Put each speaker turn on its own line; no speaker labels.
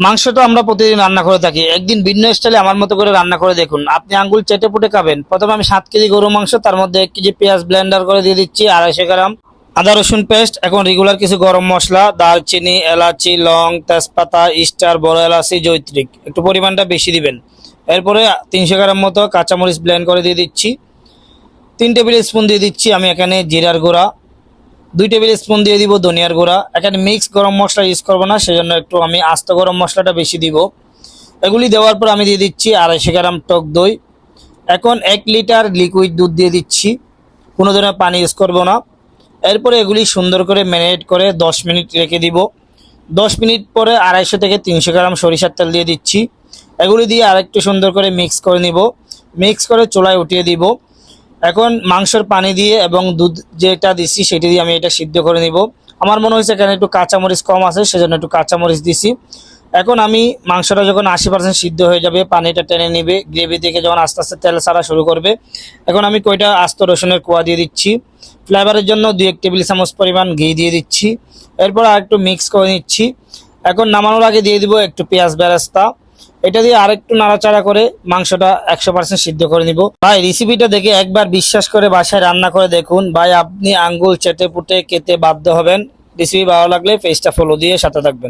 মাংস তো আমরা প্রতিদিন রান্না করে থাকি, একদিন ভিন্ন স্টাইলে আমার মতো করে রান্না করে দেখুন। আপনি আঙ্গুল চেটে পুটে খাবেন। প্রথমে আমি 7 কেজি গরু মাংস, তার মধ্যে 1 কেজি পেঁয়াজ ব্লেন্ডার করে দিয়ে দিচ্ছি, 250 গ্রাম আদা রসুন পেস্ট, এখন রেগুলার কিছু গরম মশলা, দারচিনি, এলাচি, লং, তেজপাতা, স্টার, বড় এলাচি, জৈত্রিক, একটু পরিমাণটা বেশি দিবেন। এরপরে 300 গ্রাম মতো কাঁচামরিচ ব্লেন্ড করে দিয়ে দিচ্ছি। 3 টেবিল স্পুন দিয়ে দিচ্ছি আমি এখানে জিরার গুঁড়া, 2 টেবিল স্পুন দিয়ে দিব ধনিয়ার গুঁড়া। এখানে মিক্স গরম মশলা ইউজ করবো না, সেজন্য একটু আমি আস্ত গরম মশলাটা বেশি দিব। এগুলি দেওয়ার পর আমি দিয়ে দিচ্ছি 250 গ্রাম টক দই। এখন 1 লিটার লিকুইড দুধ দিয়ে দিচ্ছি, কোনো ধরনের পানি ইউজ করবো না। এরপরে এগুলি সুন্দর করে ম্যারিনেট করে 10 মিনিট রেখে দিব। 10 মিনিট পরে 250 থেকে 300 গ্রাম সরিষার তেল দিয়ে দিচ্ছি। এগুলি দিয়ে আরেকটু সুন্দর করে মিক্স করে নিব। মিক্স করে চুলায় উঠিয়ে দিব। এখন মাংসের পানি দিয়ে এবং দুধ যেটা দিচ্ছি সেটি দিয়ে আমি এটা সিদ্ধ করে নিব। আমার মনে হয়েছে এখানে একটু কাঁচামরিচ কম আছে, সেজন্য একটু কাঁচামরিচ দিছি। এখন আমি মাংসটা যখন 80% সিদ্ধ হয়ে যাবে, পানিটা টেনে নিবে, গ্রেভি থেকে যখন আস্তে আস্তে তেল ছাড়া শুরু করবে, এখন আমি কয়টা আস্ত রসুনের কোয়া দিয়ে দিচ্ছি। ফ্লেভারের জন্য 2-1 টেবিল চামচ পরিমাণ ঘি দিয়ে দিচ্ছি। এরপর আর একটু মিক্স করে নিচ্ছি। এখন নামানোর আগে দিয়ে দিব একটু পেঁয়াজ বেরেস্তা। এটা দিয়ে আরেকটু নাড়াচাড়া করে মাংসটা 100% সিদ্ধ করে নিব। ভাই, রেসিপিটা দেখে একবার বিশ্বাস করে বাসায় রান্না করে দেখুন ভাই, আপনি আঙ্গুল চেটে পুটে খেতে বাধ্য হবেন। রেসিপি ভালো লাগলে পেজটা ফলো দিয়ে সাথে থাকবেন।